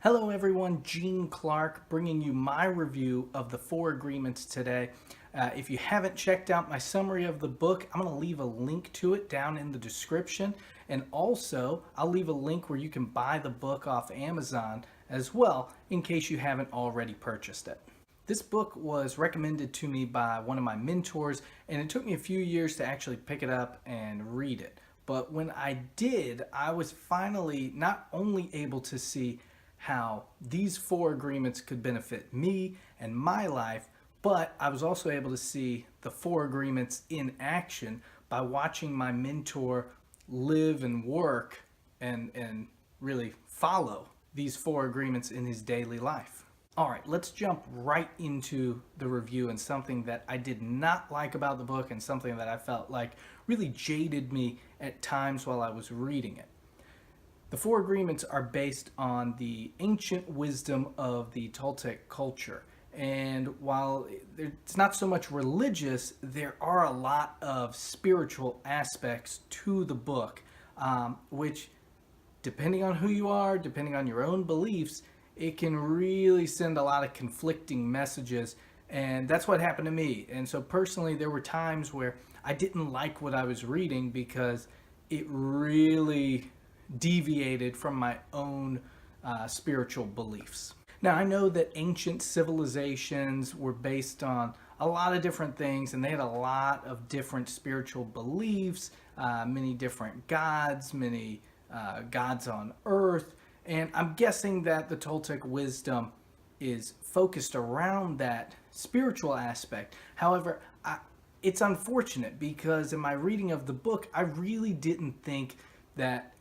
Hello everyone, Gene Clark bringing you my review of the Four Agreements today. If you haven't checked out my summary of the book, I'm going to leave a link to it down in the description. And also, I'll leave a link where you can buy the book off Amazon as well, in case you haven't already purchased it. This book was recommended to me by one of my mentors, and it took me a few years to actually pick it up and read it. But when I did, I was finally not only able to see how these four agreements could benefit me and my life, but I was also able to see the four agreements in action by watching my mentor live and work and really follow these four agreements in his daily life. All right, let's jump right into the review and something that I did not like about the book and something that I felt like really jaded me at times while I was reading it. The Four Agreements are based on the ancient wisdom of the Toltec culture. And while it's not so much religious, there are a lot of spiritual aspects to the book, which, depending on who you are, depending on your own beliefs, it can really send a lot of conflicting messages. And that's what happened to me. And so personally, there were times where I didn't like what I was reading because it really deviated from my own spiritual beliefs. Now, I know that ancient civilizations were based on a lot of different things, and they had a lot of different spiritual beliefs, many different gods, many gods on earth, and I'm guessing that the Toltec wisdom is focused around that spiritual aspect. However, it's unfortunate because in my reading of the book, I really didn't think that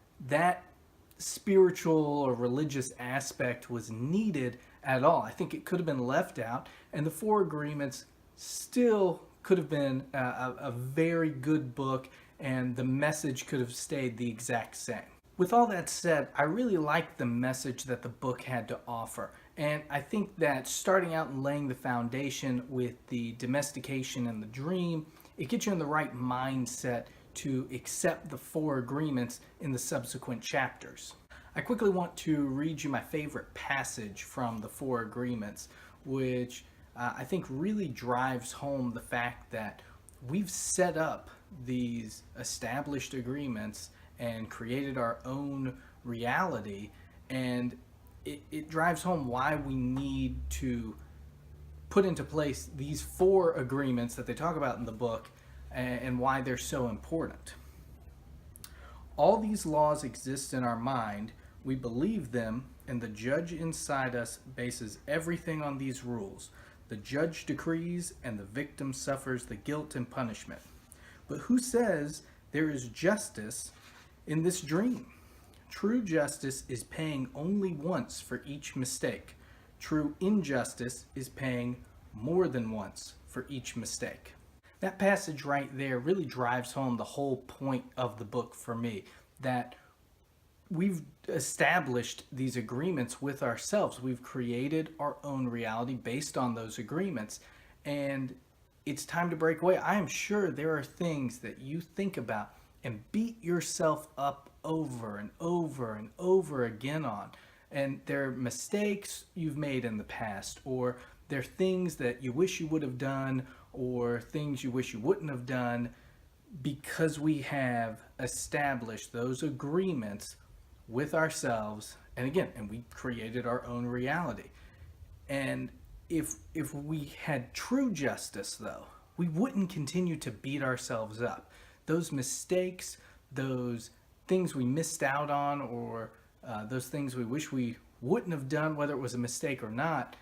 spiritual or religious aspect was needed at all. I think it could have been left out, and the Four Agreements still could have been a very good book, and the message could have stayed the exact same. With all that said, I really liked the message that the book had to offer, and I think that starting out and laying the foundation with the domestication and the dream, it gets you in the right mindset to accept the Four Agreements in the subsequent chapters. I quickly want to read you my favorite passage from the Four Agreements, which I think really drives home the fact that we've set up these established agreements and created our own reality, and it drives home why we need to put into place these four agreements that they talk about in the book and why they're so important. All these laws exist in our mind, we believe them, and the judge inside us bases everything on these rules. The judge decrees, and the victim suffers the guilt and punishment. But who says there is justice in this dream? True justice is paying only once for each mistake. True injustice is paying more than once for each mistake. That passage right there really drives home the whole point of the book for me, that we've established these agreements with ourselves. We've created our own reality based on those agreements, and it's time to break away. I am sure there are things that you think about and beat yourself up over and over and over again on, and they're mistakes you've made in the past, or they're things that you wish you would have done, or things you wish you wouldn't have done, because we have established those agreements with ourselves, and we created our own reality. And if we had true justice, though, we wouldn't continue to beat ourselves up. Those mistakes, those things we missed out on, or those things we wish we wouldn't have done, whether it was a mistake or not,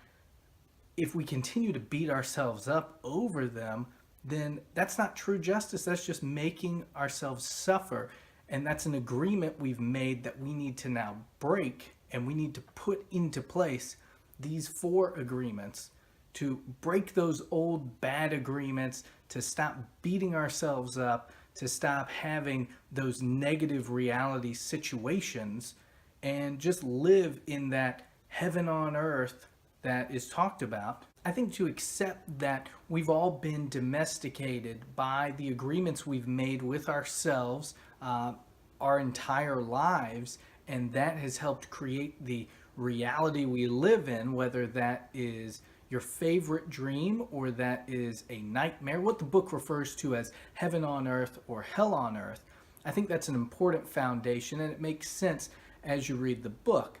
if we continue to beat ourselves up over them, then that's not true justice. That's just making ourselves suffer. And that's an agreement we've made that we need to now break, and we need to put into place these four agreements to break those old bad agreements, to stop beating ourselves up, to stop having those negative reality situations, and just live in that heaven on earth that is talked about. I think to accept that we've all been domesticated by the agreements we've made with ourselves our entire lives, and that has helped create the reality we live in, whether that is your favorite dream or that is a nightmare, what the book refers to as heaven on earth or hell on earth, I think that's an important foundation, and it makes sense as you read the book.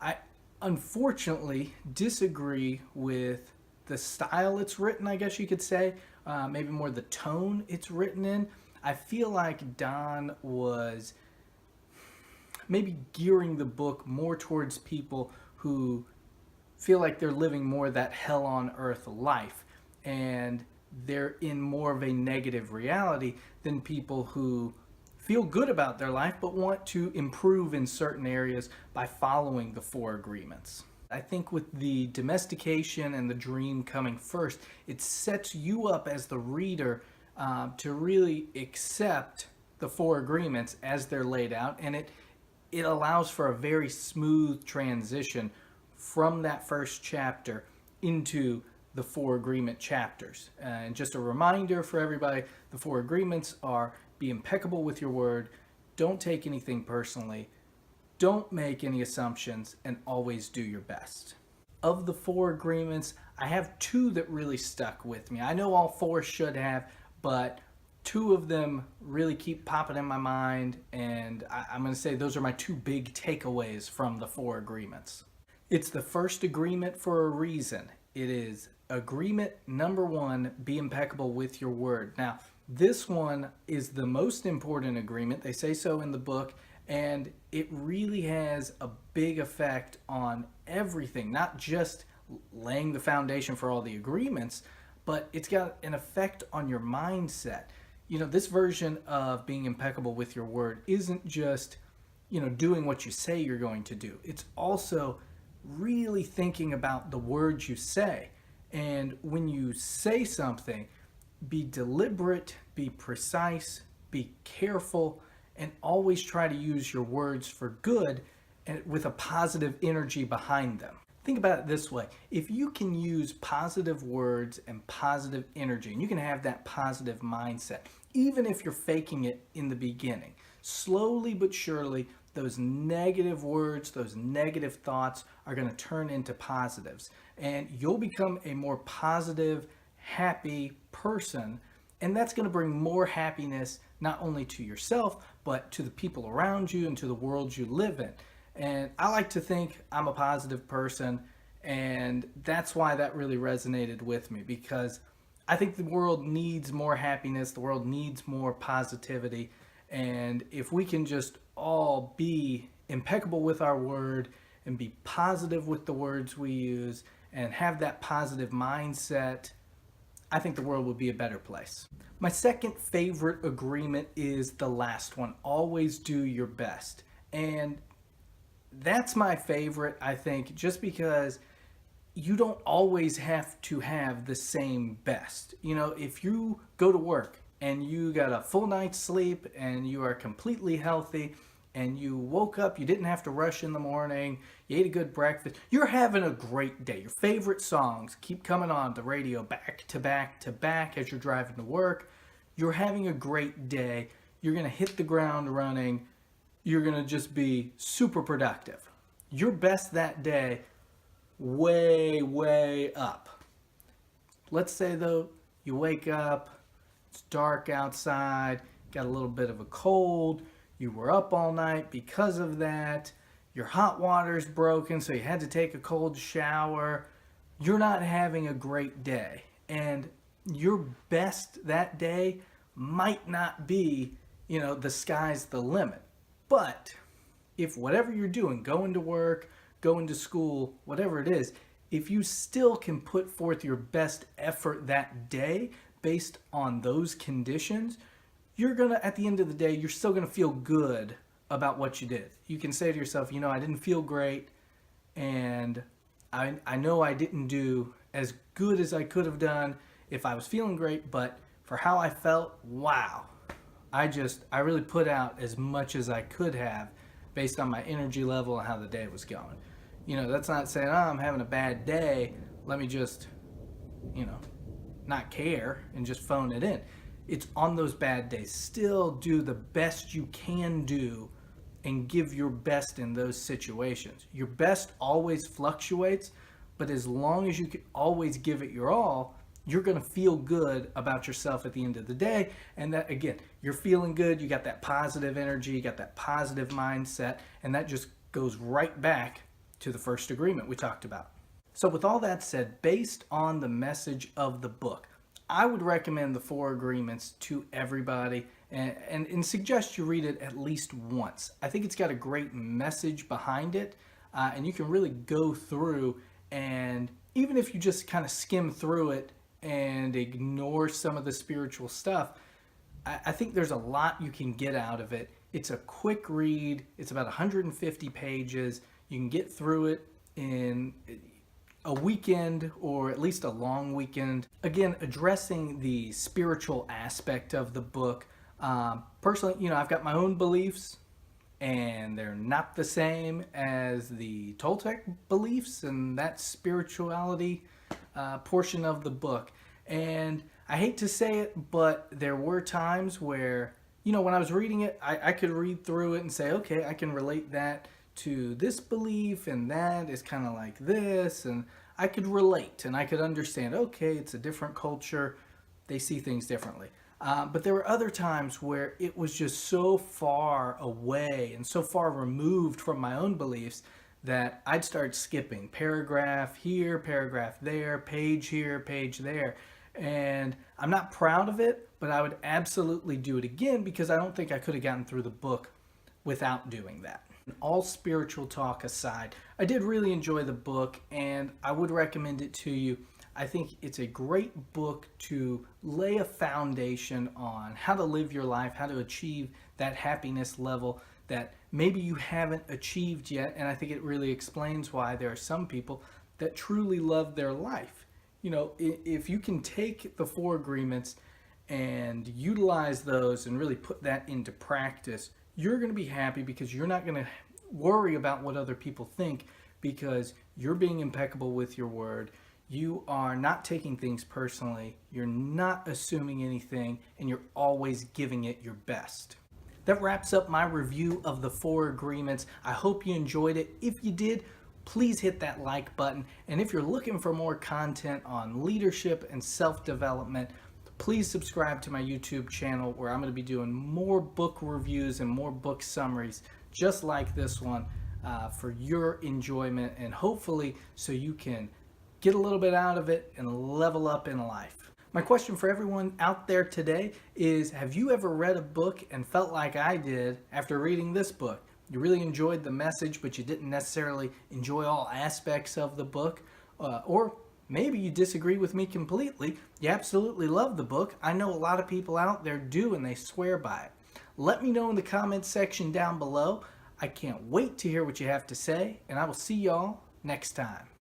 I unfortunately disagree with the style it's written, I guess you could say, maybe more the tone it's written in. I feel like Don was maybe gearing the book more towards people who feel like they're living more that hell on earth life, and they're in more of a negative reality than people who feel good about their life but want to improve in certain areas by following the four agreements. I think with the domestication and the dream coming first, it sets you up as the reader to really accept the four agreements as they're laid out, and it allows for a very smooth transition from that first chapter into the four agreement chapters. And just a reminder for everybody, the four agreements are: be impeccable with your word, don't take anything personally, don't make any assumptions, and always do your best. Of the four agreements, I have two that really stuck with me. I know all four should have, but two of them really keep popping in my mind, and I'm going to say those are my two big takeaways from the four agreements. It's the first agreement for a reason. It is agreement number one: be impeccable with your word. Now, this one is the most important agreement. They say so in the book, and it really has a big effect on everything, not just laying the foundation for all the agreements, but it's got an effect on your mindset. You know, this version of being impeccable with your word isn't just, doing what you say you're going to do. It's also really thinking about the words you say. And when you say something, be deliberate, be precise, be careful, and always try to use your words for good and with a positive energy behind them. Think about it this way: if you can use positive words and positive energy, and you can have that positive mindset, even if you're faking it in the beginning, slowly but surely, those negative words, those negative thoughts are going to turn into positives, and you'll become a more positive, happy person, and that's going to bring more happiness not only to yourself, but to the people around you and to the world you live in. And I like to think I'm a positive person, and that's why that really resonated with me, because I think the world needs more happiness, the world needs more positivity, and if we can just all be impeccable with our word and be positive with the words we use and have that positive mindset, I think the world would be a better place. My second favorite agreement is the last one: always do your best. And that's my favorite, I think, just because you don't always have to have the same best. If you go to work and you got a full night's sleep and you are completely healthy and you woke up, you didn't have to rush in the morning, you ate a good breakfast, you're having a great day. Your favorite songs keep coming on the radio back to back to back as you're driving to work. You're having a great day. You're going to hit the ground running. You're going to just be super productive. Your best that day, way, way up. Let's say, though, you wake up, it's dark outside, got a little bit of a cold, you were up all night because of that, your hot water's broken, so you had to take a cold shower. You're not having a great day, and your best that day might not be, the sky's the limit. But if whatever you're doing, going to work, going to school, whatever it is, if you still can put forth your best effort that day based on those conditions, you're going to, at the end of the day, you're still going to feel good about what you did. You can say to yourself, I didn't feel great, and I know I didn't do as good as I could have done if I was feeling great, but for how I felt, wow. I really put out as much as I could have based on my energy level and how the day was going. That's not saying, I'm having a bad day, let me just, not care and just phone it in. It's on those bad days. Still do the best you can do and give your best in those situations. Your best always fluctuates, but as long as you can always give it your all, you're going to feel good about yourself at the end of the day. And that, again, you're feeling good, you got that positive energy, you got that positive mindset, and that just goes right back to the first agreement we talked about. So with all that said, based on the message of the book, I would recommend the Four Agreements to everybody and suggest you read it at least once. I think it's got a great message behind it, and you can really go through, and even if you just kind of skim through it and ignore some of the spiritual stuff, I think there's a lot you can get out of it. It's a quick read. It's about 150 pages. You can get through it in a weekend, or at least a long weekend. Again, addressing the spiritual aspect of the book. Personally, I've got my own beliefs, and they're not the same as the Toltec beliefs and that spirituality portion of the book. And I hate to say it, but there were times where, when I was reading it, I could read through it and say, okay, I can relate that to this belief, and that is kind of like this, and I could relate and I could understand, okay, it's a different culture, they see things differently. But there were other times where it was just so far away and so far removed from my own beliefs that I'd start skipping paragraph here, paragraph there, page here, page there. And I'm not proud of it, but I would absolutely do it again, because I don't think I could have gotten through the book without doing that. All spiritual talk aside, I did really enjoy the book, and I would recommend it to you. I think it's a great book to lay a foundation on how to live your life, how to achieve that happiness level that maybe you haven't achieved yet. And I think it really explains why there are some people that truly love their life. If you can take the Four Agreements and utilize those and really put that into practice, you're going to be happy, because you're not going to worry about what other people think, because you're being impeccable with your word. You are not taking things personally. You're not assuming anything, and you're always giving it your best. That wraps up my review of the Four Agreements. I hope you enjoyed it. If you did, please hit that like button. And if you're looking for more content on leadership and self-development, please subscribe to my YouTube channel, where I'm going to be doing more book reviews and more book summaries just like this one for your enjoyment, and hopefully so you can get a little bit out of it and level up in life. My question for everyone out there today is, have you ever read a book and felt like I did after reading this book? You really enjoyed the message, but you didn't necessarily enjoy all aspects of the book, or maybe you disagree with me completely. You absolutely love the book. I know a lot of people out there do, and they swear by it. Let me know in the comments section down below. I can't wait to hear what you have to say, and I will see y'all next time.